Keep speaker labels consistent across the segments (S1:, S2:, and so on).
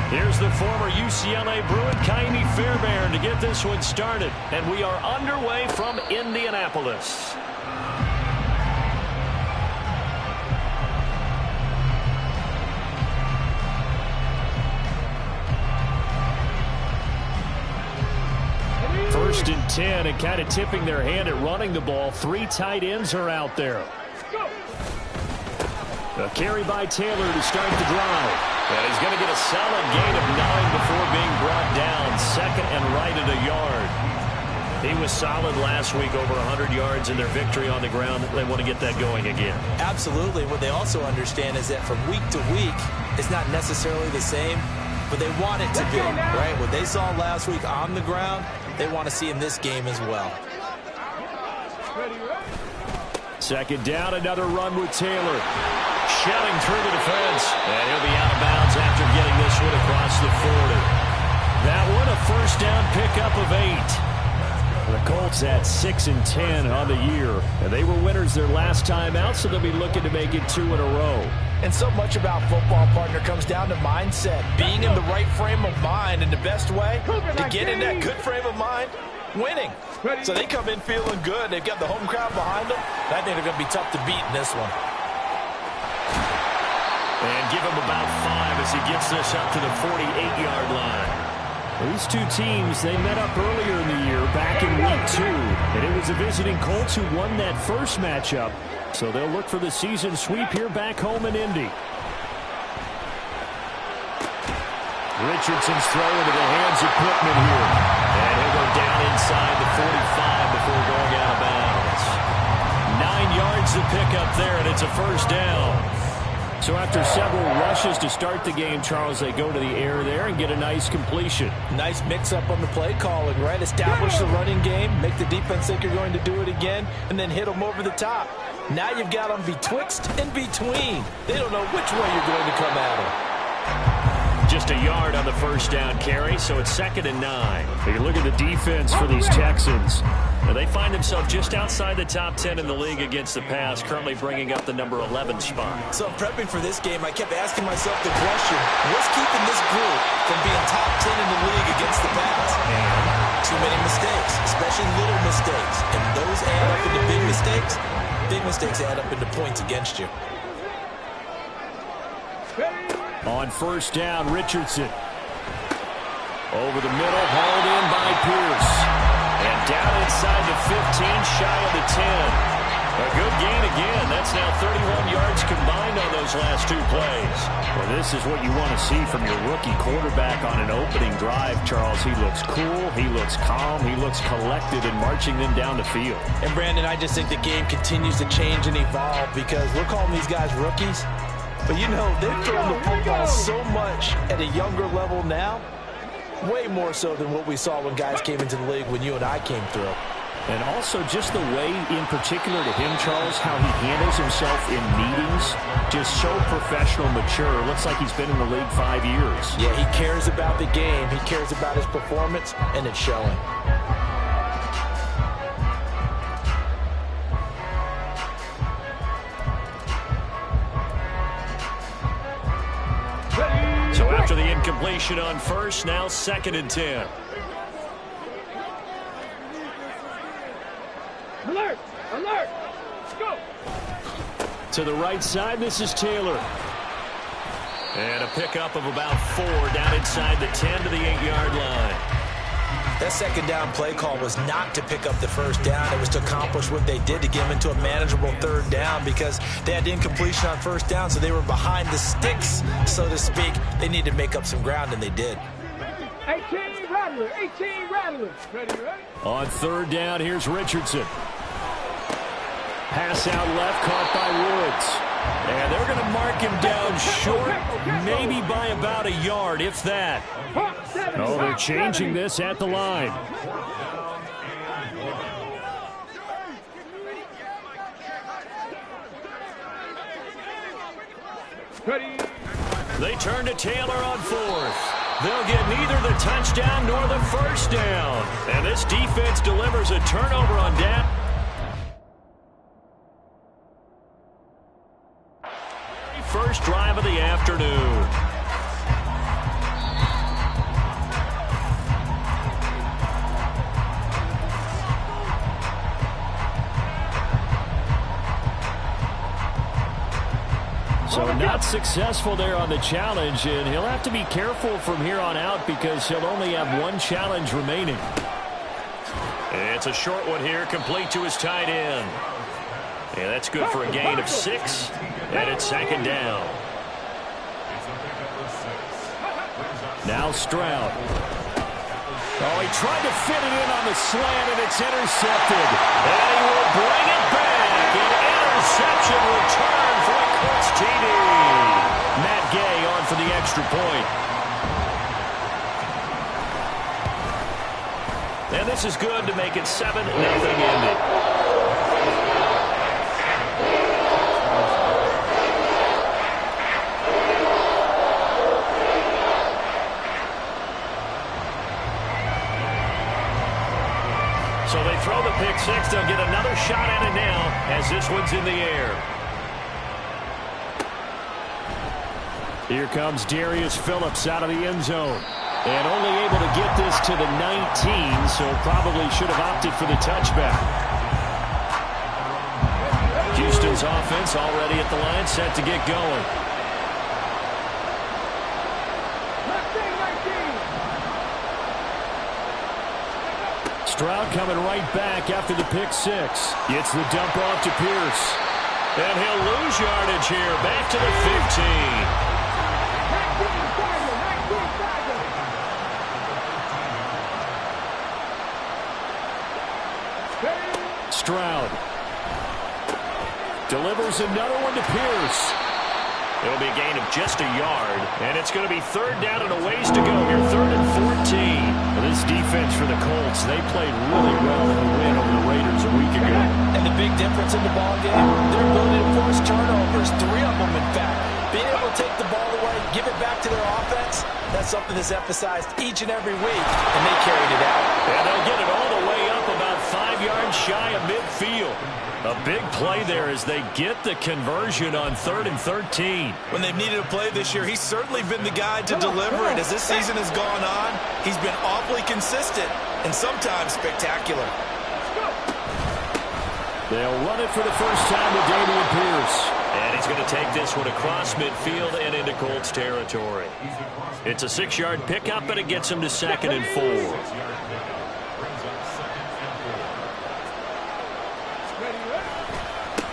S1: Here's the former UCLA Bruin, Kaimi Fairbairn, to get this one started. And we are underway from Indianapolis. First and 10, and kind of tipping their hand at running the ball. 3 tight ends are out there. A carry by Taylor to start the drive. And he's going to get a solid gain of 9 before being brought down. Second and right at a yard. He was solid last week, over 100 yards in their victory on the ground. They want to get that going again. Absolutely. What they also understand is that from week to week, it's not necessarily the same, but they want it to be, right? What they saw last week on the ground, they want to see in this game as well. Second down, another run with Taylor. Shelling through the defense, and he'll be out of bounds after getting this one across the 40. That one, a first down pickup of 8. The Colts at 6-10 on the year, and they were winners their last time out, so they'll be looking to make it 2 in a row. And so much about football, partner, comes down to mindset, being in the right frame of mind, and the best way to get in that good frame of mind, winning. So they come in feeling good. They've got the home crowd behind them. I think they're going to be tough to beat in this one. And give him about 5 as he gets this up to the 48-yard line. These two teams, they met up earlier in the year, back in week 2. And it was the visiting Colts who won that first matchup. So they'll look for the season sweep here back home in Indy. Richardson's throw into the hands of Pittman here. And he'll go down inside the 45 before going out of bounds. 9 yards to pick up there, and it's a first down. So after several rushes to start the game, Charles, they go to the air there and get a nice completion. Nice mix-up on the play calling, right? Establish the running game, make the defense think you're going to do it again, and then hit them over the top. Now you've got them betwixt and between. They don't know which way you're going to come at them. Just a yard on the first down carry, so it's 2nd and 9. Take a look at the defense for these Texans. Now they find themselves just outside the top 10 in the league against the pass, currently bringing up the number 11 spot. So prepping for this game, I kept asking myself the question, what's keeping this group from being top 10 in the league against the pass? And too many mistakes, especially little mistakes. And those add up into big mistakes. Big mistakes add up into points against you. On first down, Richardson. Over the middle, hauled in by Pierce. And down inside the 15, shy of the 10. A good gain again. That's now 31 yards combined on those last 2 plays. Well, this is what you want to see from your rookie quarterback on an opening drive, Charles. He looks cool, he looks calm, he looks collected in marching them down the field. And, Brandon, I just think the game continues to change and evolve because we're calling these guys rookies. But, you know, they've thrown the football so much at a younger level now, way more so than what we saw when guys came into the league when you and I came through. And also just the way, in particular to him, Charles, how he handles himself in meetings, just so professional, mature. Looks like he's been in the league 5 years. Yeah, he cares about the game. He cares about his performance, and it's showing. So after the incompletion on first, now 2nd and 10.
S2: Alert! Alert! Let's go!
S1: To the right side, this is Taylor. And a pickup of about 4 down inside the 10 to the 8-yard line. That second down play call was not to pick up the first down. It was to accomplish what they did to get them into a manageable 3rd down because they had incompletion on first down, so they were behind the sticks, so to speak. They needed to make up some ground, and they did.
S2: 18 Rattler, 18 Rattler. Ready?
S1: On 3rd down, here's Richardson. Pass out left, caught by Woods. And they're going to mark him down short, maybe by about a yard, if that. Oh, they're changing this at the line. They turn to Taylor on 4th. They'll get neither the touchdown nor the first down. And this defense delivers a turnover on down. First drive of the afternoon. So not successful there on the challenge, and he'll have to be careful from here on out because he'll only have one challenge remaining. It's a short one here, complete to his tight end. Yeah, that's good for a gain of 6, and it's 2nd down. Now Stroud. Oh, he tried to fit it in on the slant, and it's intercepted. And he will bring it back. An interception return for a Colts TD. Matt Gay on for the extra point. And this is good to make it 7-0 ending. So they throw the pick 6. They'll get another shot at it now as this one's in the air. Here comes Darius Phillips out of the end zone. And only able to get this to the 19, so probably should have opted for the touchback. Houston's offense already at the line, set to get going. Stroud coming right back after the pick 6. Gets the dump off to Pierce. And he'll lose yardage here. Back to the 15. Stroud delivers another one to Pierce. It'll be a gain of just a yard, and it's going to be 3rd down and a ways to go here, 3rd and 14. Well, this defense for the Colts, they played really well in the win over the Raiders a week ago.
S3: And the big difference in the ball game, their ability to force turnovers, 3 of them in fact. Being able to take the ball away, give it back to their offense, that's something that's emphasized each and every week, and they carried it out.
S1: And they'll get it all the way up about 5 yards shy of midfield. A big play there as they get the conversion on 3rd and 13.
S3: When they've needed a play this year, he's certainly been the guy to deliver it. As this season has gone on, he's been awfully consistent and sometimes spectacular.
S1: They'll run it for the first time with Dameon Pierce. And he's going to take this one across midfield and into Colts territory. It's a 6-yard pickup, and it gets him to 2nd and 4.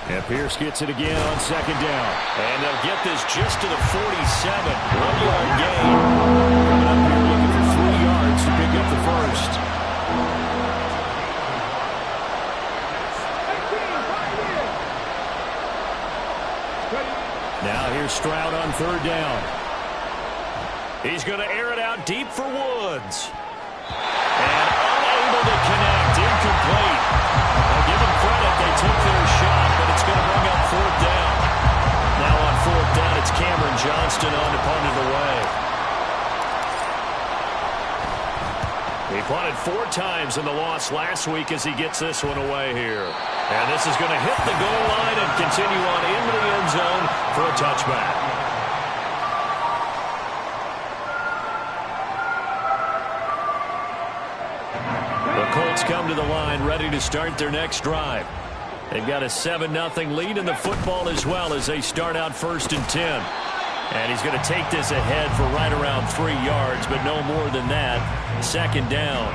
S1: And Pierce gets it again on 2nd down. And they'll get this just to the 47. 1-yard gain. Coming up here looking for 3 yards to pick up the first. Now here's Stroud on 3rd down. He's going to air it out deep for Woods. And unable to connect. Incomplete. I'll give them credit. They took their shot, but it's going to bring up 4th down. Now on 4th down, it's Cameron Johnston on to punt it away. He punted 4 times in the loss last week as he gets this one away here. And this is going to hit the goal line and continue on into the end zone for a touchback. The Colts come to the line ready to start their next drive. They've got a 7-0 lead in the football as well as they start out 1st and 10. And he's going to take this ahead for right around 3 yards, but no more than that. 2nd down.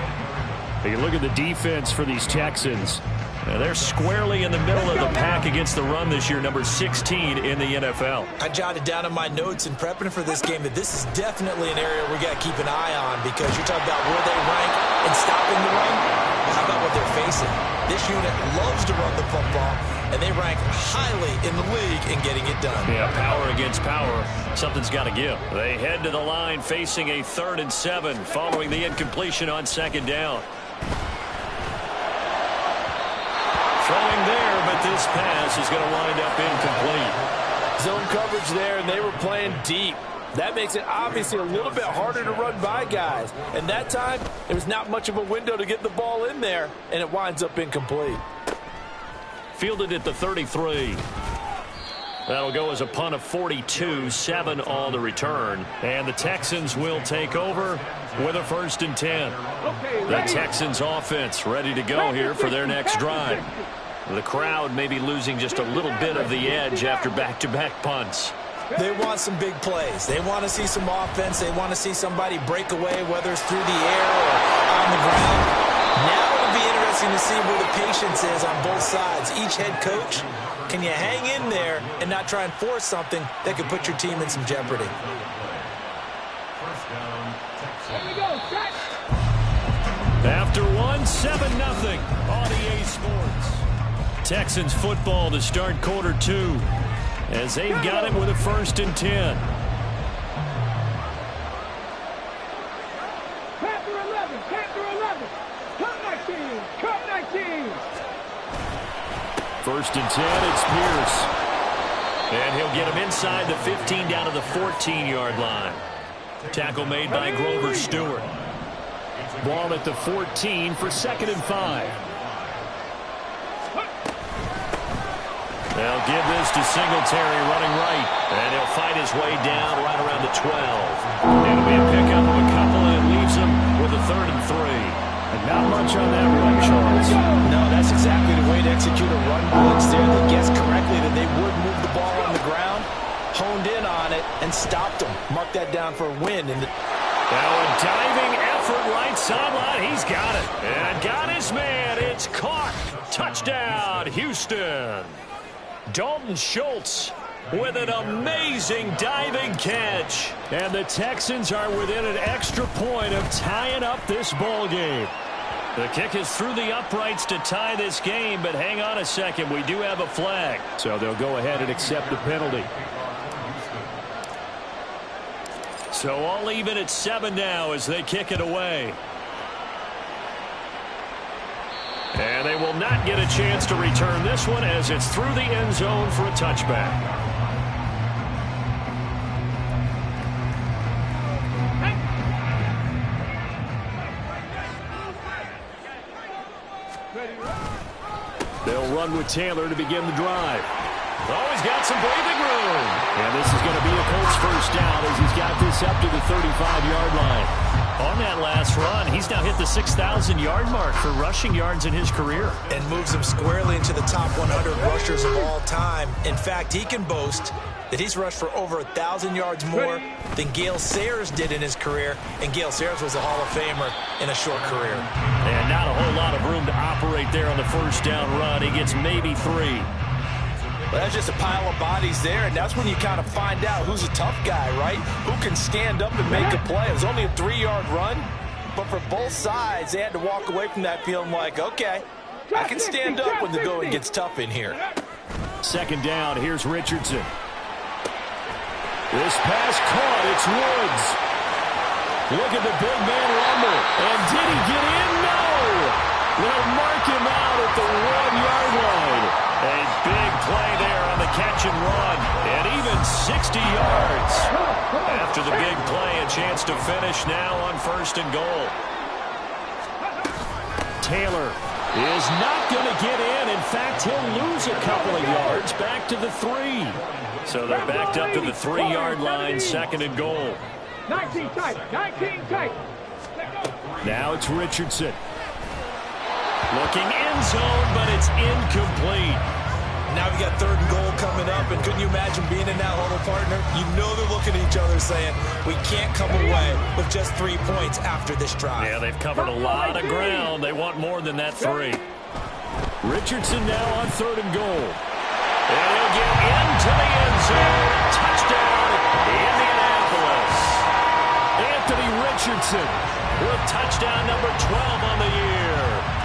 S1: You look at the defense for these Texans. They're squarely in the middle of the pack against the run this year, number 16 in the NFL.
S3: I jotted down in my notes in prepping for this game that this is definitely an area we got to keep an eye on because you're talking about where they rank in stopping the run. How about what they're facing? This unit loves to run the football, and they rank highly in the league in getting it done.
S1: Yeah, power against power. Something's got to give. They head to the line facing a 3rd and 7 following the incompletion on 2nd down. Throwing there, but this pass is going to wind up incomplete.
S4: Zone coverage there, and they were playing deep. That makes it obviously a little bit harder to run by guys. And that time, there was not much of a window to get the ball in there, and it winds up incomplete.
S1: Fielded at the 33. That'll go as a punt of 42, 7 on the return. And the Texans will take over with a 1st and 10. The Texans offense ready to go here for their next drive. The crowd may be losing just a little bit of the edge after back-to-back punts.
S3: They want some big plays. They want to see some offense. They want to see somebody break away, whether it's through the air or on the ground. Now it'll be interesting to see where the patience is on both sides. Each head coach, can you hang in there and not try and force something that could put your team in some jeopardy?
S1: After one, 7-0 on EA Sports. Texans football to start quarter 2 as they've got it with a 1st and 10.
S2: Panther 11, Panther 11. Cut 19, cut 19.
S1: 1st and 10, it's Pierce. And he'll get him inside the 15 down to the 14-yard line. Tackle made by Grover Stewart. Ball at the 14 for 2nd and 5. They'll give this to Singletary running right. And he'll fight his way down right around the 12. It'll be a pickup of a couple, and it leaves him with a 3rd and 3. And not much on that run, Charles.
S4: No, that's exactly the way to execute a run blitz there. They guessed correctly that they would move the ball on the ground, honed in on it, and stopped them. Mark that down for a win. And
S1: now a diving effort right sideline. He's got it. And got his man. It's caught. Touchdown, Houston. Dalton Schultz with an amazing diving catch. And the Texans are within an extra point of tying up this ball game. The kick is through the uprights to tie this game, but hang on a second. We do have a flag. So they'll go ahead and accept the penalty. So all even at 7 now as they kick it away. And they will not get a chance to return this one as it's through the end zone for a touchback. They'll run with Taylor to begin the drive. Always got some breathing room. And this is going to be a Colts 1st down as he's got this up to the 35-yard line. On that last run, he's now hit the 6,000-yard mark for rushing yards in his career.
S3: And moves him squarely into the top 100 rushers of all time. In fact, he can boast that he's rushed for over 1,000 yards more than Gale Sayers did in his career. And Gale Sayers was a Hall of Famer in a short career.
S1: And not a whole lot of room to operate there on the 1st down run. He gets maybe 3.
S4: Well, that's just a pile of bodies there, and that's when you kind of find out who's a tough guy, right? Who can stand up and make a play. It was only a 3-yard run, but for both sides, they had to walk away from that feeling like, okay, I can stand up when the going gets tough in here.
S1: 2nd down, here's Richardson. This pass caught, it's Woods. Look at the big man rumble. And did he get in? No! They'll mark him out at the 1-yard line. A big play there on the catch and run. And even 60 yards. After the big play, a chance to finish now on 1st and goal. Taylor is not going to get in. In fact, he'll lose a couple of yards back to the 3. So they're backed up to the 3-yard line, 2nd and goal.
S2: 19 tight, 19 tight.
S1: Now it's Richardson. Looking end zone, but it's incomplete.
S3: Now we got 3rd and goal coming up, and couldn't you imagine being in that huddle, partner? You know they're looking at each other saying, we can't come away with just 3 points after this drive.
S1: Yeah, they've covered a lot of ground. They want more than that 3. Richardson now on 3rd and goal. And he'll get into the end zone. Touchdown, Indianapolis. Anthony Richardson with touchdown number 12 on the year.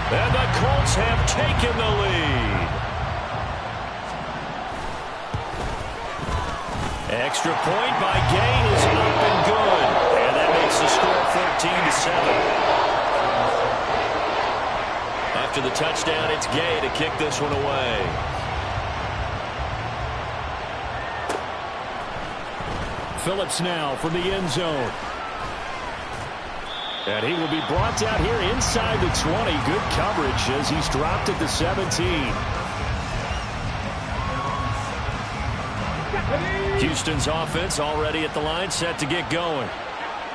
S1: And the Colts have taken the lead. Extra point by Gay is up and good. And that makes the score 14-7. After the touchdown, it's Gay to kick this one away. Phillips now from the end zone. And he will be brought down here inside the 20. Good coverage as he's dropped at the 17. Houston's offense already at the line, set to get going.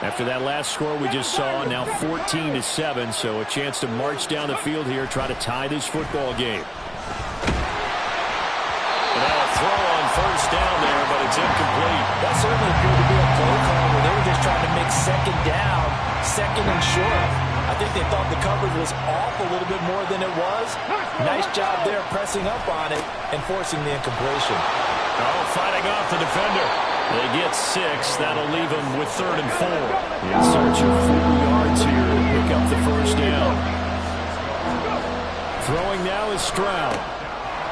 S1: After that last score we just saw, now 14-7, so a chance to march down the field here, try to tie this football game. And now a throw on 1st down there, but It's incomplete.
S4: That certainly appeared to be a play call where they were just trying to make second down, second and short. I think they thought the coverage was off a little bit more than it was. Nice job there pressing up on it and forcing the incompletion.
S1: Oh, fighting off the defender. They get 6. That'll leave them with 3rd and 4. In search of 4 yards here to pick up the first down. Throwing now is Stroud.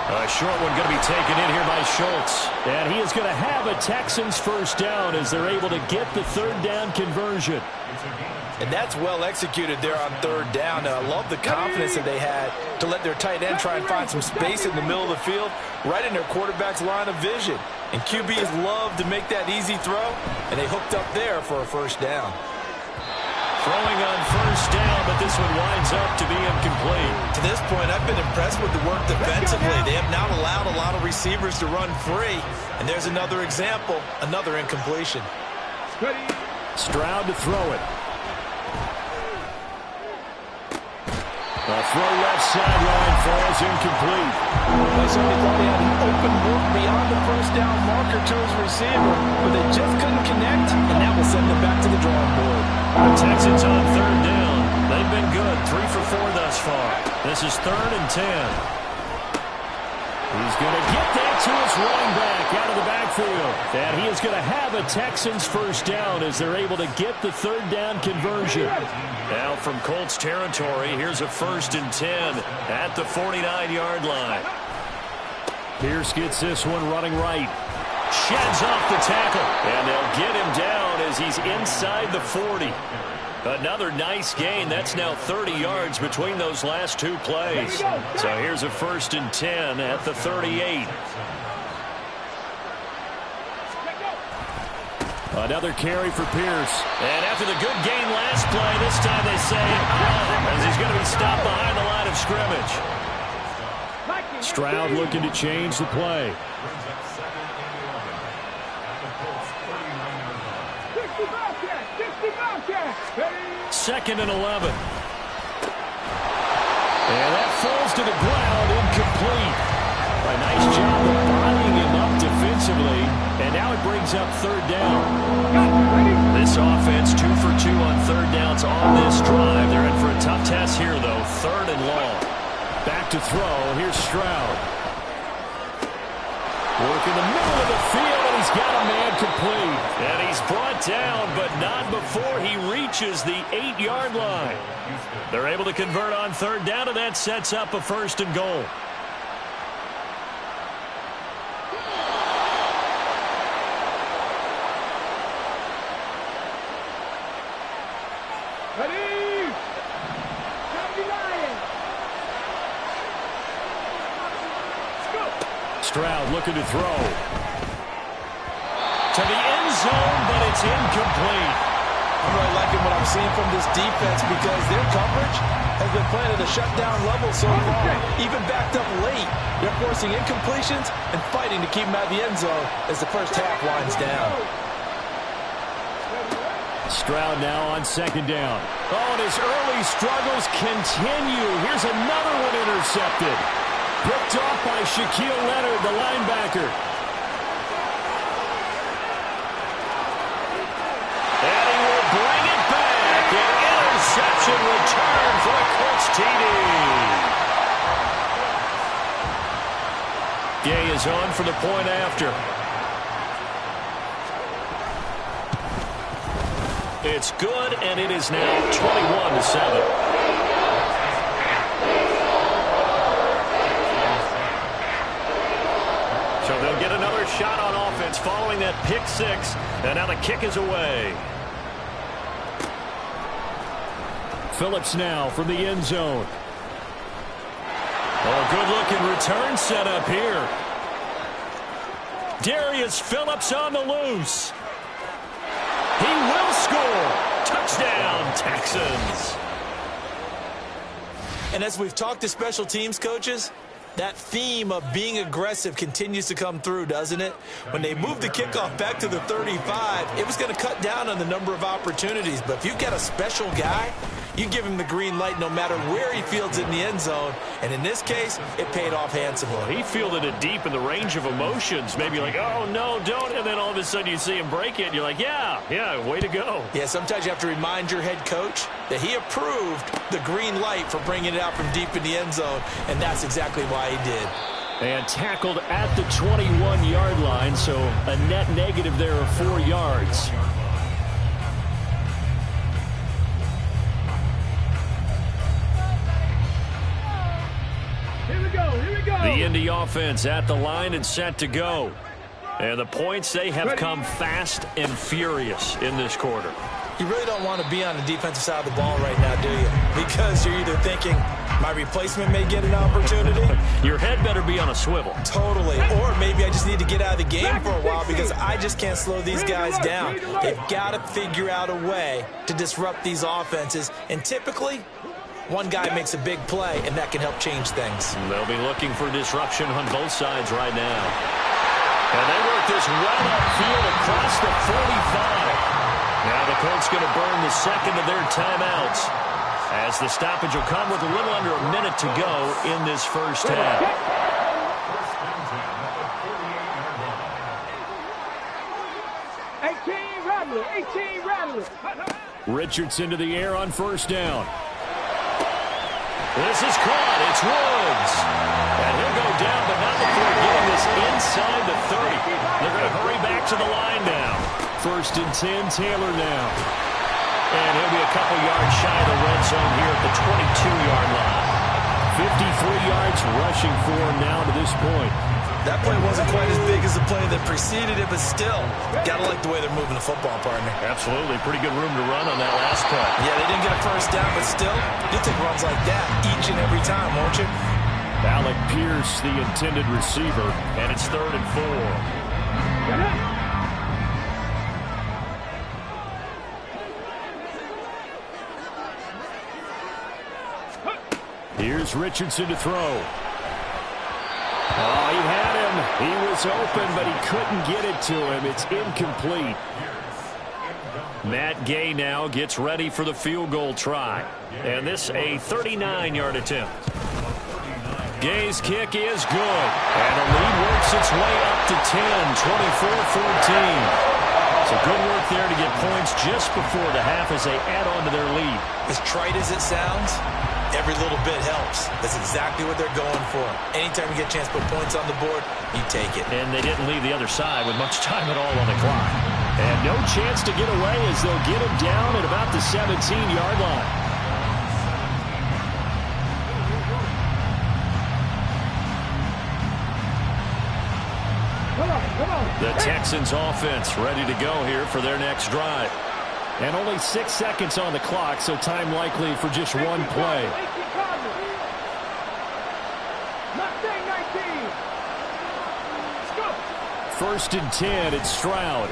S1: A short one going to be taken in here by Schultz. And he is going to have a Texans first down as they're able to get the 3rd down conversion.
S4: And that's well executed there on 3rd down. And I love the confidence that they had to let their tight end try and find some space in the middle of the field, right in their quarterback's line of vision. And QBs love to make that easy throw, and they hooked up there for a first down.
S1: Throwing on first down, but this one winds up to be incomplete.
S4: To this point, I've been impressed with the work defensively. They have not allowed a lot of receivers to run free. And there's another example, another incompletion.
S1: Stroud to throw it. A throw left sideline falls incomplete.
S4: They certainly thought he had an open look beyond the first down marker to his receiver, but they just couldn't connect, and that will send them back to the drawing board.
S1: The Texans on 3rd down. They've been good, 3 for 4 thus far. This is 3rd and 10. He's going to get that to his running back out of the backfield. And he is going to have a Texans first down as they're able to get the 3rd down conversion. Now from Colts territory, here's a 1st and 10 at the 49-yard line. Pierce gets this one running right. Sheds off the tackle. And they'll get him down as he's inside the 40. Another nice gain. That's now 30 yards between those last 2 plays. So here's a 1st and 10 at the 38. Another carry for Pierce. And after the good gain last play, this time they say, as he's going to be stopped behind the line of scrimmage. Stroud looking to change the play. Second and 11. And that falls to the ground, incomplete. A nice job of bodying him up defensively. And now it brings up 3rd down. This offense 2 for 2 on 3rd downs on this drive. They're in for a tough test here, though. 3rd and long. Back to throw. Here's Stroud. Work in the middle of the field, and he's got a man complete. And he's brought down, but not before he reaches the 8-yard line. They're able to convert on 3rd down, and that sets up a 1st and goal. Stroud looking to throw. To the end zone, but it's incomplete.
S4: I'm really liking what I'm seeing from this defense because their coverage has been playing at a shutdown level so far. Even backed up late, they're forcing incompletions and fighting to keep them out of the end zone as the first half winds down.
S1: Stroud now on 2nd down. Oh, and his early struggles continue. Here's another one intercepted. Picked off by Shaquille Leonard, the linebacker. And he will bring it back. An interception return for a Colts TD. Gay is on for the point after. It's good, and it is now 21-7. So they'll get another shot on offense following that pick 6. And now the kick is away. Phillips now from the end zone. Oh, good-looking return set up here. Darius Phillips on the loose. He will score. Touchdown, Texans.
S3: And as we've talked to special teams coaches, that theme of being aggressive continues to come through, doesn't it? When they moved the kickoff back to the 35, it was going to cut down on the number of opportunities. But if you've got a special guy You give him the green light no matter where he fields it in the end zone, and in this case, it paid off handsomely.
S1: He fielded it deep in the range of emotions, maybe like, oh, no, don't, and then all of a sudden you see him break it, and you're like, yeah, way to go.
S3: Yeah, sometimes you have to remind your head coach that he approved the green light for bringing it out from deep in the end zone, and that's exactly why he did.
S1: And tackled at the 21-yard line, so a net negative there of 4 yards.
S2: Here we go.
S1: The Indy offense at the line and set to go. And the points, they have come fast and furious in this quarter.
S3: You really don't want to be on the defensive side of the ball right now, do you? Because you're either thinking, my replacement may get an opportunity.
S1: Your head better be on a swivel.
S3: Totally. Or maybe I just need to get out of the game for a while because I just can't slow these guys down. They've got to figure out a way to disrupt these offenses. And typically, one guy makes a big play, and that can help change things.
S1: They'll be looking for disruption on both sides right now. And they work this well upfield across the 45. Now the Colts going to burn the second of their timeouts as the stoppage will come with a little under a minute to go in this first half.
S2: 18 rattlers.
S1: Richardson to the air on first down. This is caught. It's Woods. And he'll go down, but not before getting this inside the 30. They're going to hurry back to the line now. First and 10, Taylor now. And he'll be a couple yards shy of the red zone here at the 22-yard line. 53 yards rushing for him now to this point.
S3: That play wasn't quite as big as the play that preceded it, but still, got to like the way they're moving the football, partner.
S1: Absolutely. Pretty good room to run on that last play.
S3: Yeah, they didn't get a first down, but still, you'll take runs like that each and every time, won't you?
S1: Alec Pierce, the intended receiver, and it's 3rd and 4. Here's Richardson to throw. Oh, he had him. He was open, but he couldn't get it to him. It's incomplete. Matt Gay now gets ready for the field goal try. And this a 39-yard attempt. Gay's kick is good. And the lead works its way up to 10, 24-14. So good work there to get points just before the half as they add on to their lead.
S3: As trite as it sounds, every little bit helps. That's exactly what they're going for. Anytime you get a chance to put points on the board, you take it.
S1: And they didn't leave the other side with much time at all on the clock. And no chance to get away as they'll get him down at about the 17-yard line. The Texans offense ready to go here for their next drive. And only 6 seconds on the clock, so time likely for just one play. First and 10, it's Stroud.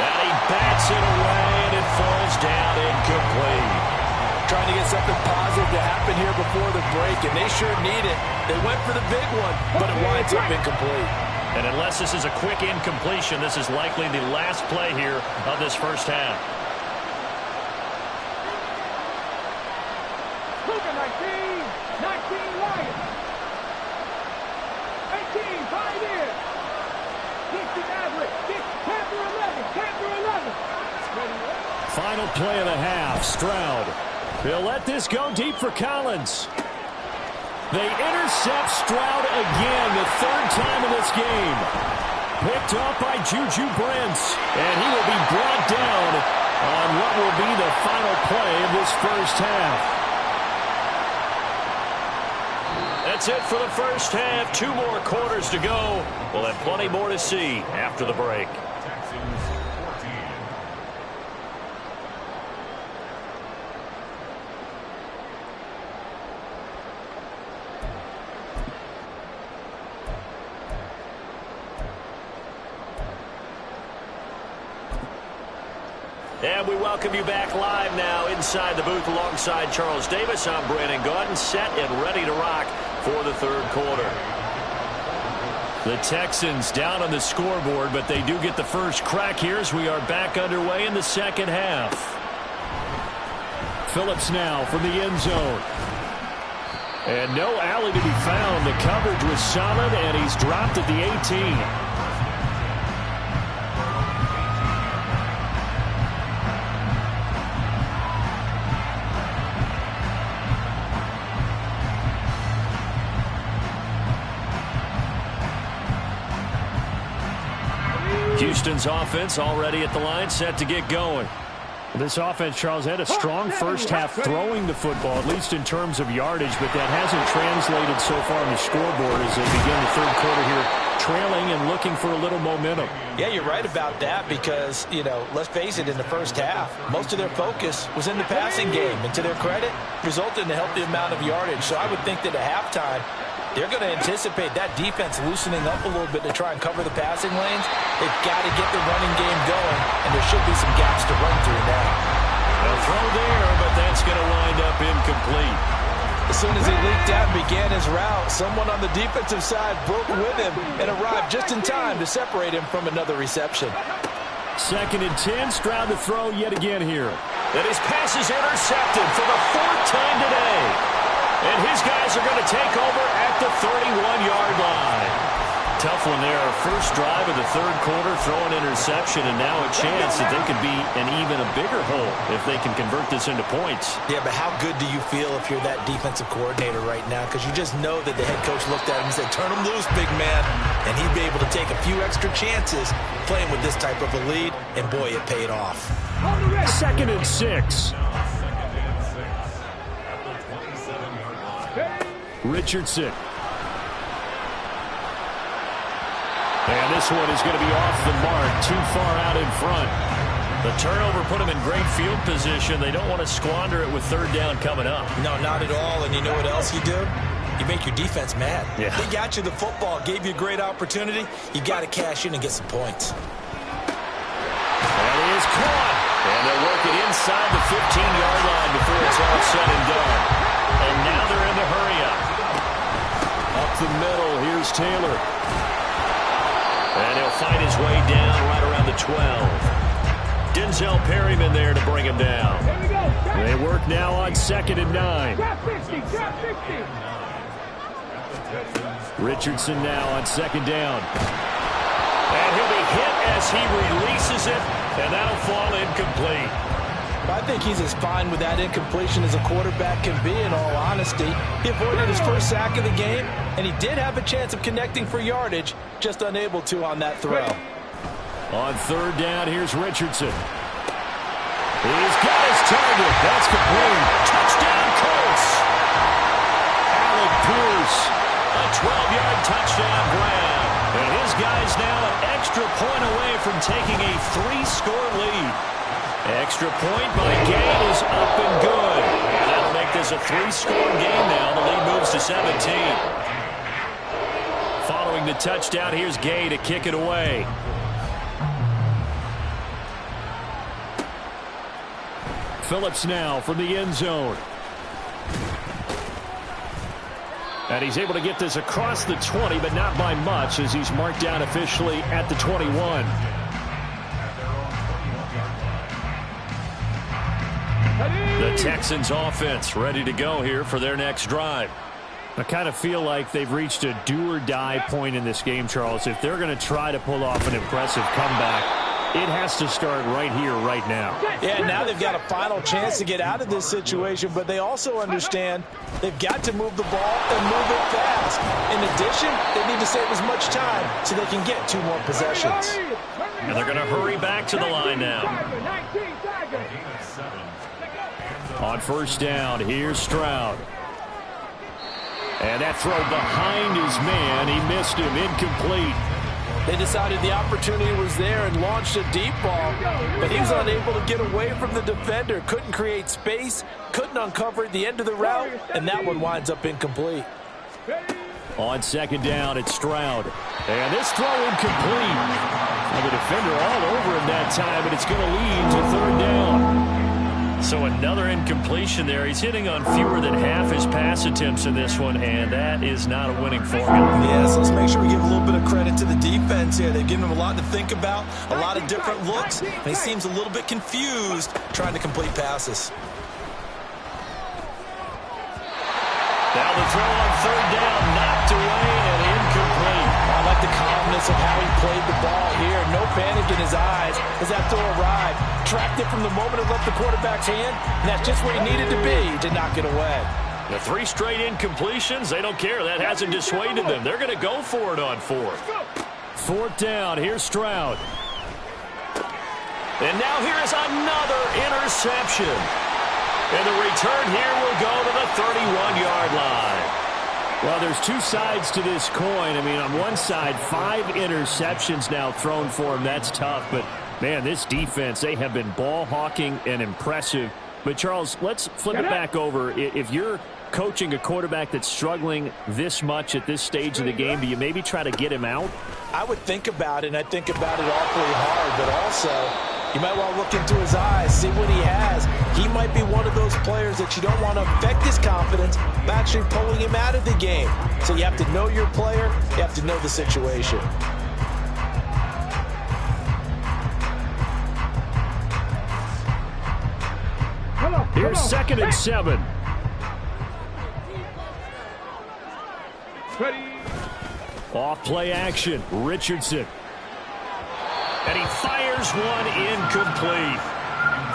S1: And he bats it away, and it falls down incomplete.
S4: Trying to get something positive to happen here before the break, and they sure need it. They went for the big one, but it winds up incomplete.
S1: And unless this is a quick incompletion, this is likely the last play here of this first half.
S2: Cougar 19 Lions. 18 Pioneers. 60 Maverick. 10 through 11.
S1: Final play of the half, Stroud. He'll let this go deep for Collins. They intercept Stroud again, the 3rd time in this game. Picked up by Juju Brents, and he will be brought down on what will be the final play of this first half. That's it for the first half. 2 more quarters to go. We'll have plenty more to see after the break. And we welcome you back live now inside the booth alongside Charles Davis. I'm Brandon Gaudin, set and ready to rock for the 3rd quarter. The Texans down on the scoreboard, but they do get the first crack here as we are back underway in the second half. Phillips now from the end zone. And no alley to be found. The coverage was solid, and he's dropped at the 18. Houston's offense already at the line, set to get going. This offense, Charles, had a strong first half throwing the football, at least in terms of yardage, but that hasn't translated so far on the scoreboard as they begin the third quarter here, trailing and looking for a little momentum.
S3: Yeah, you're right about that because, let's face it, in the first half, most of their focus was in the passing game. And to their credit, resulted in a healthy amount of yardage. So I would think that at halftime, they're going to anticipate that defense loosening up a little bit to try and cover the passing lanes. They've got to get the running game going, and there should be some gaps to run through now.
S1: A throw there, but that's going to wind up incomplete.
S3: As soon as he leaked out and began his route, someone on the defensive side broke with him and arrived just in time to separate him from another reception.
S1: 2nd and 10, Stroud to throw yet again here. And his pass is intercepted for the 4th time today. And his guys are going to take over at the 31-yard line. Tough one there. First drive of the third quarter, throw an interception, and now a chance that they could be in even a bigger hole if they can convert this into points.
S3: Yeah, but how good do you feel if you're that defensive coordinator right now? Because you just know that the head coach looked at him and said, turn him loose, big man. And he'd be able to take a few extra chances playing with this type of a lead, and boy, it paid off.
S1: 2nd and 6. Richardson. And this one is going to be off the mark, too far out in front. The turnover put them in great field position. They don't want to squander it with 3rd down coming up.
S3: No, not at all. And you know what else you do? You make your defense mad.
S1: Yeah.
S3: They got you the football, gave you a great opportunity. You got to cash in and get some points.
S1: And he is caught. And they'll work it inside the 15-yard line before it's all said and done. And now they're in the hurry-up. Up the middle, here's Taylor. And he'll find his way down right around the 12. Denzel Perryman there to bring him down. They work now on 2nd and 9. Richardson now on 2nd down. And he'll be hit as he releases it, and that'll fall incomplete.
S3: I think he's as fine with that incompletion as a quarterback can be, in all honesty. He avoided his first sack of the game, and he did have a chance of connecting for yardage, just unable to on that throw.
S1: On 3rd down, here's Richardson. He's got his target. That's complete. Touchdown, Colts. Alec Pierce, a 12-yard touchdown grab. And his guys now an extra point away from taking a 3-score lead. Extra point by Gay is up and good. And that'll make this a 3-score game now. The lead moves to 17. Following the touchdown, here's Gay to kick it away. Phillips now from the end zone. And he's able to get this across the 20, but not by much, as he's marked down officially at the 21. The Texans offense ready to go here for their next drive. I kind of feel like they've reached a do-or-die point in this game, Charles. If they're going to try to pull off an impressive comeback, it has to start right here, right now.
S3: Yeah, now they've got a final chance to get out of this situation, but they also understand they've got to move the ball and move it fast. In addition, they need to save as much time so they can get 2 more possessions.
S1: And they're going to hurry back to the line now. On 1st down, here's Stroud. And that throw behind his man, he missed him, incomplete.
S4: They decided the opportunity was there and launched a deep ball, but he was unable to get away from the defender, couldn't create space, couldn't uncover the end of the route, and that one winds up incomplete.
S1: On 2nd down, it's Stroud. And this throw incomplete. And the defender all over him that time, but it's going to lead to 3rd down. So another incompletion there. He's hitting on fewer than half his pass attempts in this one, and that is not a winning formula.
S3: Yeah, so let's make sure we give a little bit of credit to the defense here. They've given him a lot to think about, a lot of different looks, and he seems a little bit confused trying to complete passes.
S1: Now the throw on third down, knocked away and incomplete.
S4: I like the calmness of how he played the ball here. No panic in his eyes as that throw arrived. Tracked it from the moment it left the quarterback's hand, and that's just where he needed to be to knock it away.
S1: The 3 straight incompletions, they don't care. That hasn't dissuaded them. They're going to go for it on fourth. Fourth down, here's Stroud. And now here is another interception. And the return here will go to the 31-yard line. Well, there's 2 sides to this coin. I mean, on one side, 5 interceptions now thrown for him. That's tough. But, man, this defense, they have been ball hawking and impressive. But, Charles, let's flip it back over. If you're coaching a quarterback that's struggling this much at this stage of the game, do you maybe try to get him out?
S4: I would think about it, and I think about it awfully hard. But also, you might want to look into his eyes, see what he has. He might be one of those players that you don't want to affect his confidence by actually pulling him out of the game. So you have to know your player. You have to know the situation.
S1: Here's 2nd and 7.
S2: Ready.
S1: Off play action, Richardson. And he fires one incomplete.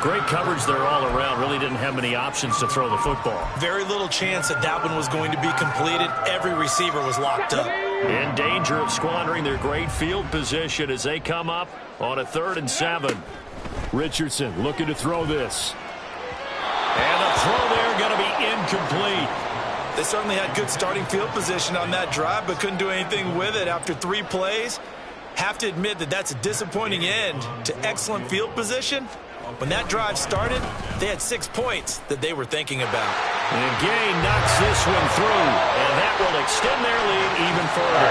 S1: Great coverage there all around. Really didn't have many options to throw the football.
S3: Very little chance that one was going to be completed. Every receiver was locked up.
S1: In danger of squandering their great field position as they come up on a 3rd and 7. Richardson looking to throw this. And the throw there going to be incomplete.
S3: They certainly had good starting field position on that drive, but couldn't do anything with it after 3 plays. Have to admit that that's a disappointing end to excellent field position. When that drive started, they had 6 points that they were thinking about.
S1: And Gay knocks this one through, and that will extend their lead even further.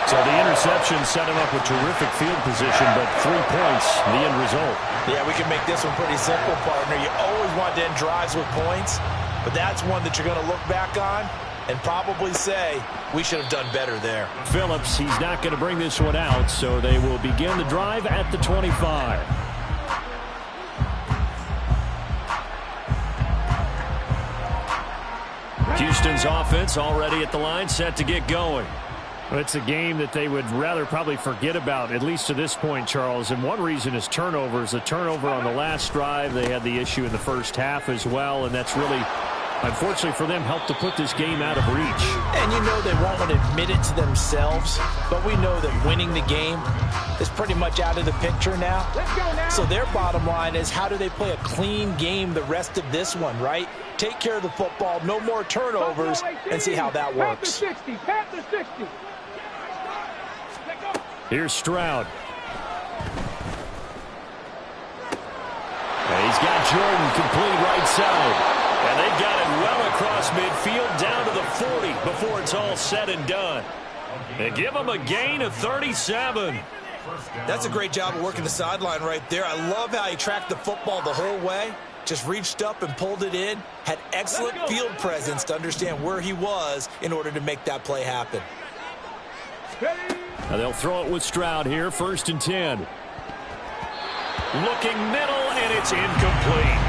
S1: So the interception set him up with terrific field position, but 3 points, the end result.
S4: Yeah, we can make this one pretty simple, partner. You always want to end drives with points, but that's one that you're going to look back on and probably say, we should have done better there.
S1: Phillips, he's not going to bring this one out, so they will begin the drive at the 25. Houston's offense already at the line, set to get going. Well, it's a game that they would rather probably forget about, at least to this point, Charles. And one reason is turnovers. A turnover on the last drive. They had the issue in the first half as well, and that's really, unfortunately for them, helped to put this game out of reach.
S4: And you know they won't want to admit it to themselves, but we know that winning the game is pretty much out of the picture now.
S2: Let's go now.
S4: So their bottom line is, how do they play a clean game the rest of this one, right? Take care of the football, no more turnovers, and see how that works.
S2: Pat the 60. Pat the 60.
S1: Here's Stroud. And he's got Jordan complete right side. And they've got it well across midfield down to the 40 before it's all said and done. They give him a gain of 37.
S3: That's a great job of working the sideline right there. I love how he tracked the football the whole way. Just reached up and pulled it in. Had excellent field presence to understand where he was in order to make that play happen.
S1: Now they'll throw it with Stroud here, 1st and 10. Looking middle, and it's incomplete.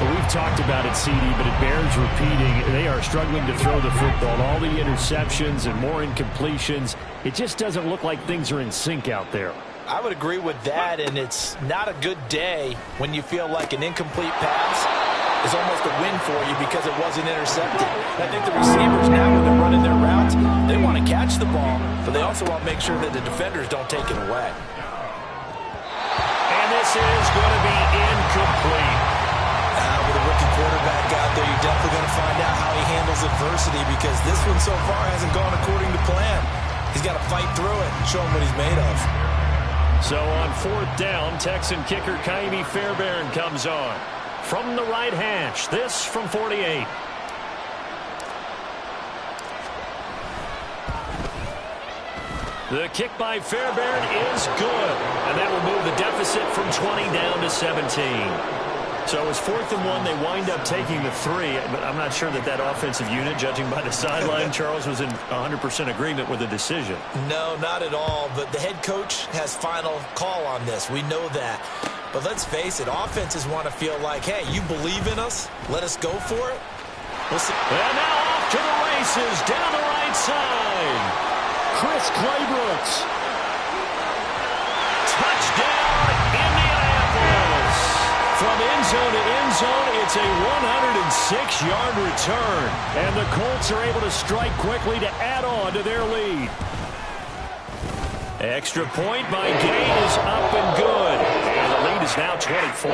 S1: Well, we've talked about it, CD, but it bears repeating. They are struggling to throw the football. All the interceptions and more incompletions. It just doesn't look like things are in sync out there.
S4: I would agree with that, and it's not a good day when you feel like an incomplete pass is almost a win for you because it wasn't intercepted. I think the receivers now, when they're running their routes, they want to catch the ball, but they also want to make sure that the defenders don't take it away.
S1: And this is going to be incomplete.
S3: With a rookie quarterback out there, you're definitely going to find out how he handles adversity, because this one so far hasn't gone according to plan. He's got to fight through it and show him what he's made of.
S1: So on 4th down, Texan kicker Kaimi Fairbairn comes on. From the right hash, this from 48. The kick by Fairbairn is good, and that will move the deficit from 20 down to 17. So it was 4th and 1. They wind up taking the 3, but I'm not sure that that offensive unit, judging by the sideline, Charles, was in 100% agreement with the decision.
S3: No, not at all, but the head coach has final call on this. We know that. But let's face it, offenses want to feel like, hey, you believe in us? Let us go for it? We'll see.
S1: And now off to the races down the right side. Chris Claybrooks. Touchdown, Indianapolis. From end zone to end zone, it's a 106-yard return. And the Colts are able to strike quickly to add on to their lead. Extra point by Gay is up and good. And the lead is now 24.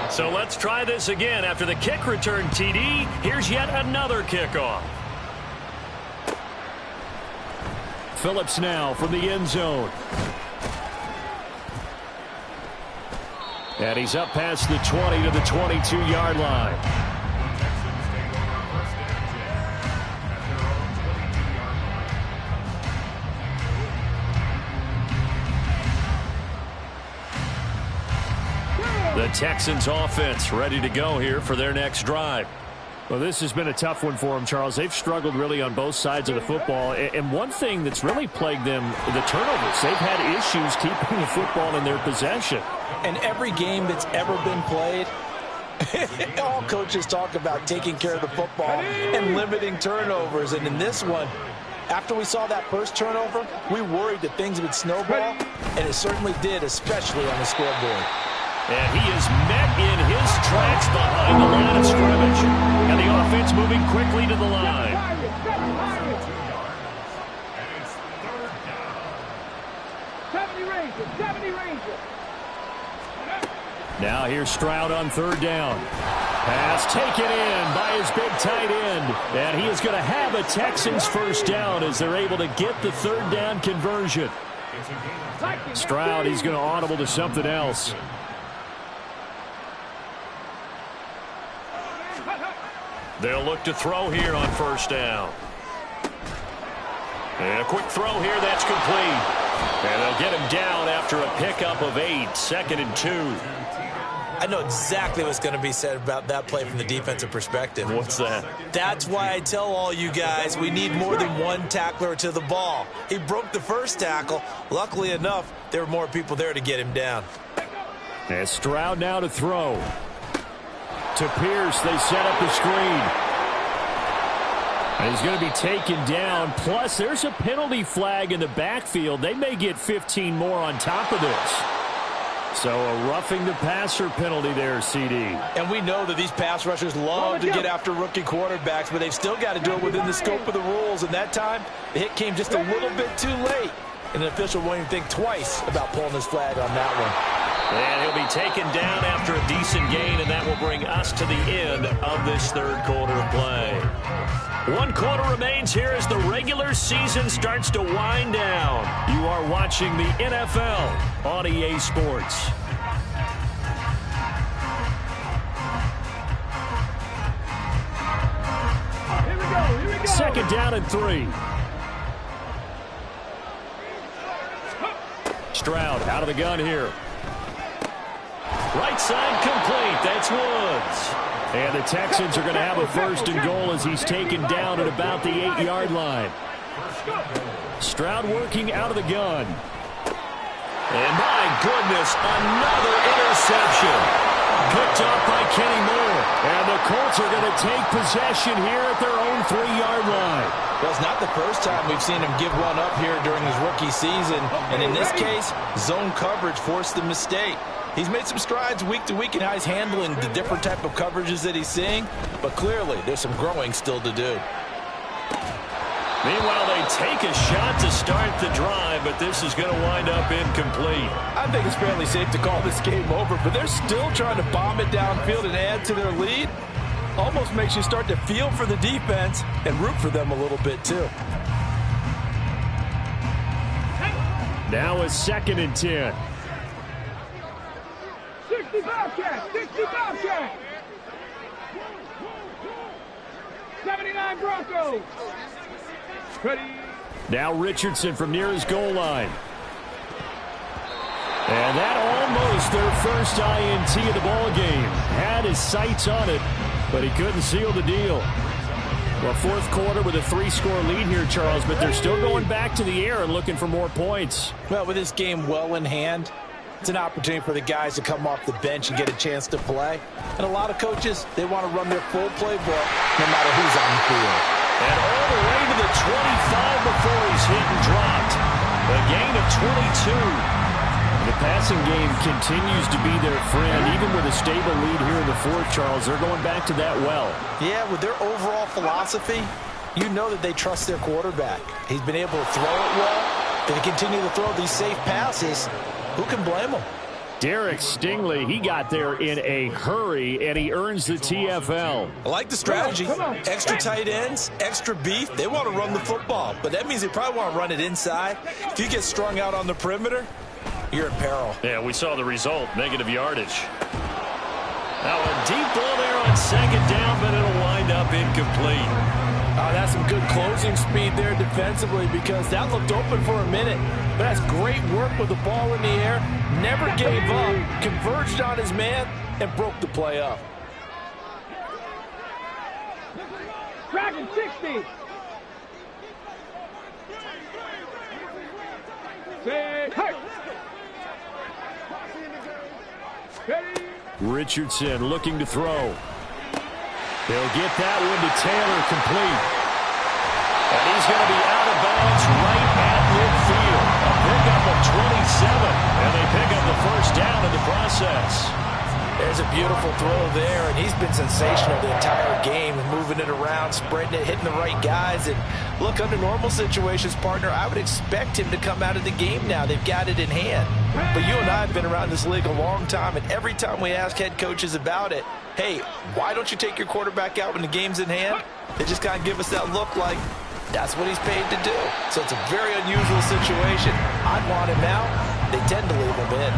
S1: So let's try this again. After the kick return TD, here's yet another kickoff. Phillips now from the end zone. And he's up past the 20 to the 22-yard line. The Texans offense ready to go here for their next drive. Well, this has been a tough one for them, Charles. They've struggled really on both sides of the football. And one thing that's really plagued them, the turnovers. They've had issues keeping the football in their possession. And every game that's ever been played, all coaches talk about taking care of the football and limiting turnovers. And in this one, after we saw that first turnover, we worried that things would snowball, and it certainly did, especially on the scoreboard. And he is met in his tracks behind the line of scrimmage. And the offense moving quickly to the line. Now here's Stroud on third down. Pass taken in by his big tight end. And he is going to have a Texans first down as they're able to get the third down conversion. Stroud, he's going to audible to something else. They'll look to throw here on first down. And a quick throw here, that's complete. And they'll get him down after a pickup of 8, 2nd and 2.
S3: I know exactly what's going to be said about that play from the defensive perspective.
S1: What's that?
S3: That's why I tell all you guys we need more than one tackler to the ball. He broke the first tackle. Luckily enough, there were more people there to get him down.
S1: And Stroud now to throw. To Pierce, they set up the screen. And he's going to be taken down. Plus, there's a penalty flag in the backfield. They may get 15 more on top of this. So a roughing the passer penalty there, CD. And we know that these pass rushers love to get after rookie quarterbacks, but they've still got to do it within the scope of the rules. And that time, the hit came just a little bit too late. And the official won't even think twice about pulling his flag on that one. And he'll be taken down after a decent gain, and that will bring us to the end of this third quarter of play. 1 quarter remains here as the regular season starts to wind down. You are watching the NFL on EA Sports.
S2: Here we go.
S1: Second down and 3. Stroud out of the gun here. Right side complete. That's Woods. And the Texans are going to have a first and goal as he's taken down at about the 8-yard line. Stroud working out of the gun. And my goodness, another interception. Picked off by Kenny Moore. And the Colts are going to take possession here at their own 3-yard line. Well, it's not the first time we've seen him give one up here during his rookie season. And in this case, zone coverage forced the mistake. He's made some strides week to week in how he's handling the different type of coverages that he's seeing. But clearly, there's some growing still to do. Meanwhile, they take a shot to start the drive, but this is going to wind up incomplete. I think it's fairly safe to call this game over, but they're still trying to bomb it downfield and add to their lead. Almost makes you start to feel for the defense and root for them a little bit, too. Now it's 2nd and 10.
S2: 60 Bobcats, 60 Bobcats. 79 Broncos. Ready.
S1: Now Richardson from near his goal line. And that almost their first INT of the ball game. Had his sights on it, but he couldn't seal the deal. Well, fourth quarter with a 3-score lead here, Charles, but they're still going back to the air and looking for more points.
S3: Well, with this game well in hand, It's an opportunity for the guys to come off the bench and get a chance to play. And a lot of coaches, they want to run their full playbook no matter who's on the field.
S1: And all the way to the 25 before he's hit and dropped. A gain of 22. The passing game continues to be their friend. Even with a stable lead here in the fourth, Charles, they're going back to that well.
S3: Yeah, with their overall philosophy, you know that they trust their quarterback. He's been able to throw it well. They continue to throw these safe passes. Who can blame them?
S1: Derek Stingley, he got there in a hurry, and he earns the TFL.
S3: I like the strategy. Extra tight ends, extra beef. They want to run the football, but that means they probably want to run it inside. If you get strung out on the perimeter, you're in peril.
S1: Yeah, we saw the result, negative yardage. Now a deep ball there on second down, but it'll wind up incomplete.
S4: That's some good closing speed there defensively because that looked open for a minute. But that's great work with the ball in the air. Never gave up, converged on his man, and broke the play up.
S2: Dragon 60. Say, hey.
S1: Richardson looking to throw. They'll get that one to Taylor, complete. And he's going to be out of bounds right at midfield. A pickup of 27, and they pick up the first down in the process.
S3: There's a beautiful throw there, and he's been sensational the entire game, moving it around, spreading it, hitting the right guys. And look, under normal situations, partner, I would expect him to come out of the game now. They've got it in hand. But you and I have been around this league a long time, and every time we ask head coaches about it, hey, why don't you take your quarterback out when the game's in hand? They just kind of give us that look like that's what he's paid to do. So it's a very unusual situation. I'd want him out. They tend to leave him in.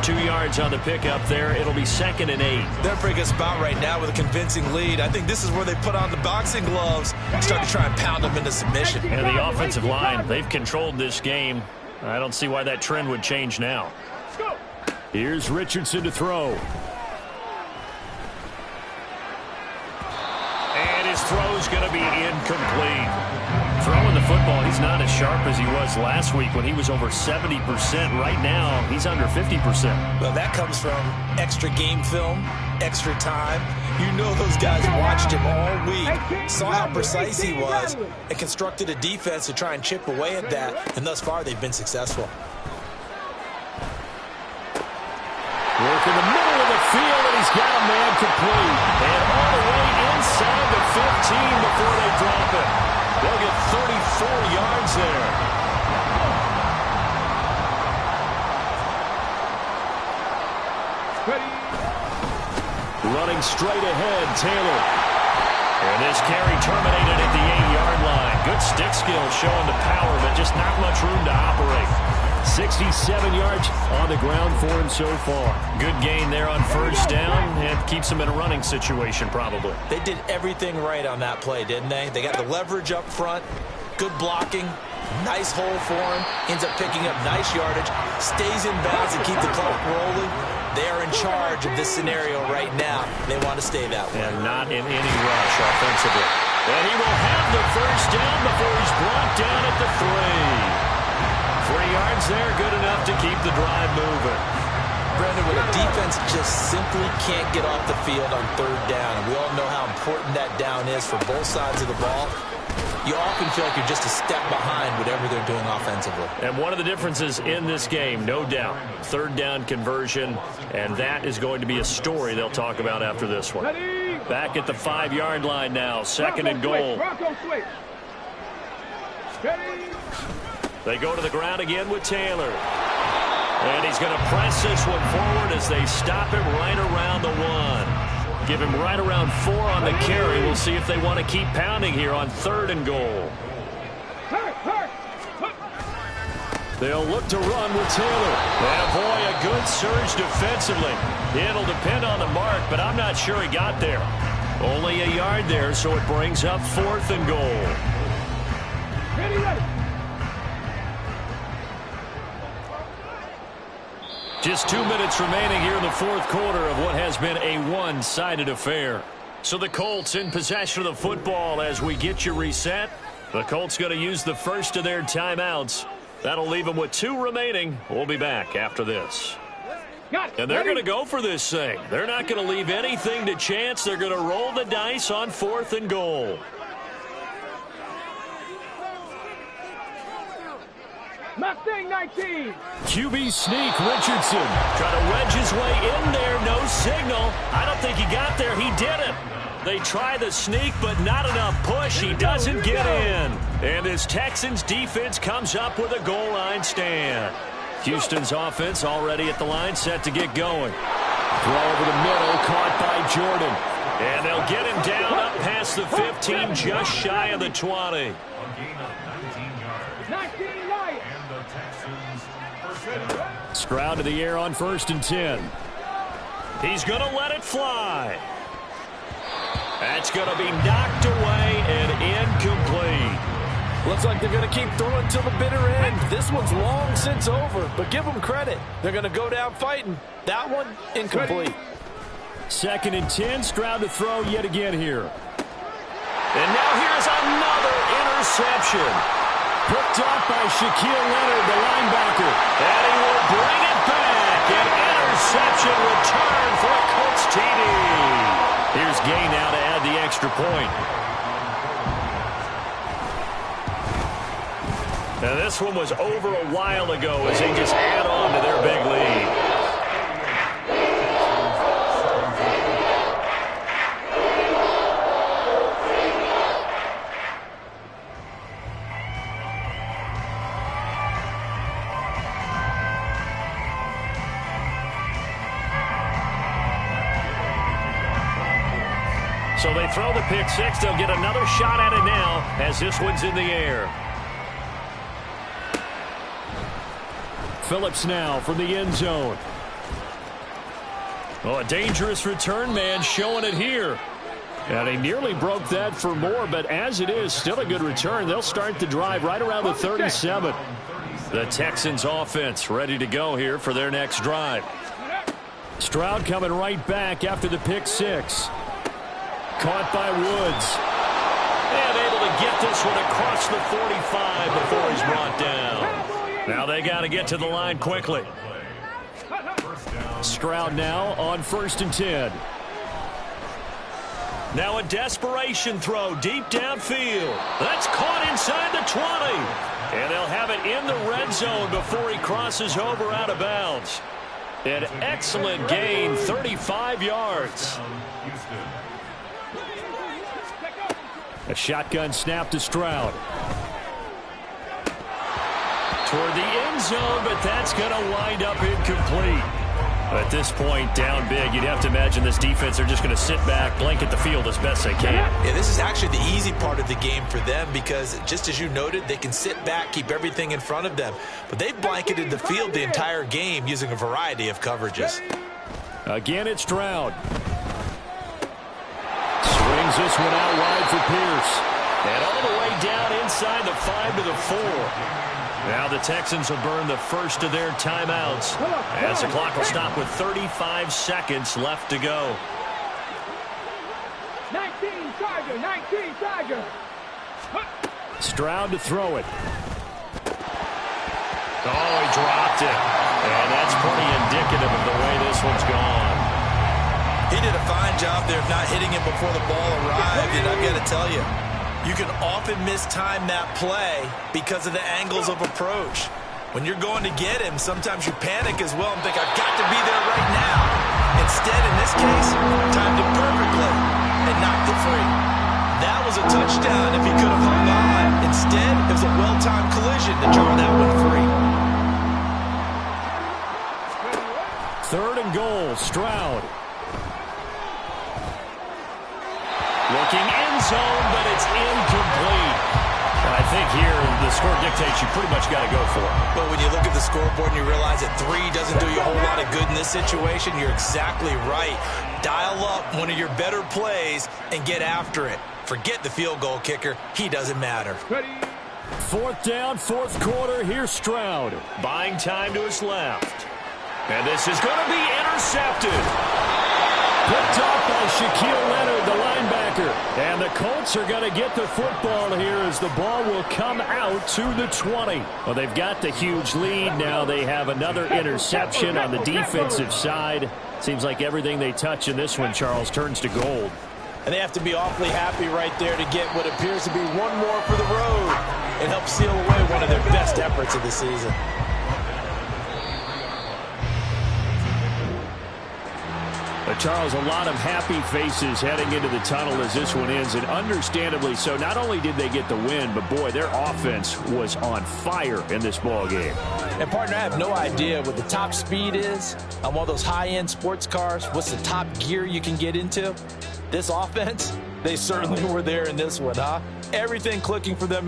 S1: 2 yards on the pickup there. It'll be 2nd and 8.
S3: They're in a pretty good spot right now with a convincing lead. I think this is where they put on the boxing gloves and start to try and pound them into submission.
S1: And the offensive line, they've controlled this game. I don't see why that trend would change now. Here's Richardson to throw. And his throw's going to be incomplete. Throwing the football, he's not as sharp as he was last week when he was over 70%. Right now, he's under 50%.
S3: Well, that comes from extra game film, extra time. You know those guys watched him all week, saw how precise he was, and constructed a defense to try and chip away at that. And thus far, they've been successful.
S1: Work in the middle of the field, and he's got a man complete. And all the way inside the 15 before they drop it. They'll get 34 yards there. Running straight ahead, Taylor. And this carry terminated at the 8-yard line. Good stick skill showing the power, but just not much room to operate. 67 yards on the ground for him so far. Good gain there on first down and keeps him in a running situation probably.
S3: They did everything right on that play, didn't they? They got the leverage up front, good blocking, nice hole for him, ends up picking up nice yardage, stays in bounds and keep the clock rolling. They are in charge of this scenario right now. They want to stay that way.
S1: And not in any rush offensively. And he will have the first down before he's brought down at the 3. 3 yards there, good enough to keep the drive moving.
S3: Brendan, when a defense just simply can't get off the field on third down, and we all know how important that down is for both sides of the ball, you often feel like you're just a step behind whatever they're doing offensively.
S1: And one of the differences in this game, no doubt, third down conversion, and that is going to be a story they'll talk about after this one. Back at the 5-yard line now, 2nd and goal. They go to the ground again with Taylor. And he's going to press this one forward as they stop him right around the 1. Give him right around 4 on the carry. We'll see if they want to keep pounding here on 3rd and goal. They'll look to run with Taylor. And boy, a good surge defensively. It'll depend on the mark, but I'm not sure he got there. Only a yard there, so it brings up 4th and goal. Just 2 minutes remaining here in the fourth quarter of what has been a one-sided affair. So the Colts in possession of the football as we get you reset. The Colts going to use the first of their timeouts. That'll leave them with 2 remaining. We'll be back after this. And they're going to go for this thing. They're not going to leave anything to chance. They're going to roll the dice on 4th and goal.
S2: Mustang 19.
S1: QB sneak, Richardson. Trying to wedge his way in there. No signal. I don't think he got there. He didn't. They try the sneak, but not enough push. He doesn't get in. And this Texans defense comes up with a goal line stand. Houston's offense already at the line, set to get going. Throw over the middle, caught by Jordan. And they'll get him down up past the 15, just shy of the 20.
S2: 19 Lions.
S1: Stroud to the air on 1st and 10. He's going to let it fly. That's going to be knocked away and incomplete.
S4: Looks like they're going to keep throwing till the bitter end. This one's long since over, but give them credit. They're going to go down fighting. That one, incomplete.
S1: 2nd and 10, Stroud to throw yet again here. And now here's another interception. Picked off by Shaquille Leonard, the linebacker. And he will bring it back. An interception return for a Colts TD. Here's Gay now to add the extra point. Now this one was over a while ago as they just add on to their big lead. So they throw the pick six. They'll get another shot at it now as this one's in the air. Phillips now from the end zone. Oh, a dangerous return man showing it here. And he nearly broke that for more, but as it is, still a good return. They'll start the drive right around the 37. The Texans offense ready to go here for their next drive. Stroud coming right back after the pick six. Caught by Woods. And able to get this one across the 45 before he's brought down. Now they got to get to the line quickly. Stroud now on 1st and 10. Now a desperation throw deep downfield. That's caught inside the 20. And they'll have it in the red zone before he crosses over out of bounds. An excellent gain, 35 yards. A shotgun snap to Stroud. Toward the end zone, but that's going to wind up incomplete. At this point, down big, you'd have to imagine this defense are just going to sit back, blanket the field as best they can.
S3: Yeah, this is actually the easy part of the game for them because, just as you noted, they can sit back, keep everything in front of them. But they've blanketed the field the entire game using a variety of coverages. Again, it's Stroud.
S1: Swings this one out wide for Pierce. And all the way down inside the 5 to the 4. Now the Texans will burn the first of their timeouts as the clock will stop with 35 seconds left to go.
S2: 19 Tiger, 19 Tiger.
S1: Stroud to throw it. Oh, he dropped it. And that's pretty indicative of the way this one's gone.
S3: He did a fine job there of not hitting it before the ball arrived, and I've got to tell you, you can often mistime that play because of the angles of approach. When you're going to get him, sometimes you panic as well and think, I've got to be there right now. Instead, in this case, timed it perfectly and knocked it free. That was a touchdown if he could have hung on. Instead, it was a well-timed collision to jar that one free.
S1: 3rd and goal, Stroud. Looking end zone, but it's incomplete. And I think here the score dictates you pretty much got to go for it.
S3: But when you look at the scoreboard and you realize that 3 doesn't do you a whole lot of good in this situation, you're exactly right. Dial up one of your better plays and get after it. Forget the field goal kicker. He doesn't matter.
S1: 4th down, 4th quarter. Here's Stroud. Buying time to his left. And this is going to be intercepted. Picked off by Shaquille Leonard, the linebacker. linebacker. And the Colts are going to get the football here as the ball will come out to the 20. Well, they've got the huge lead. Now they have another interception on the defensive side. Seems like everything they touch in this one, Charles, turns to gold.
S3: And they have to be awfully happy right there to get what appears to be one more for the road and help seal away one of their best efforts of the season.
S1: But Charles, a lot of happy faces heading into the tunnel as this one ends, and understandably so. Not only did they get the win, but boy, their offense was on fire in this ball game.
S3: And partner, I have no idea what the top speed is on one of those high-end sports cars. What's the top gear you can get into? This offense, they certainly were there in this one, huh? Everything clicking for them.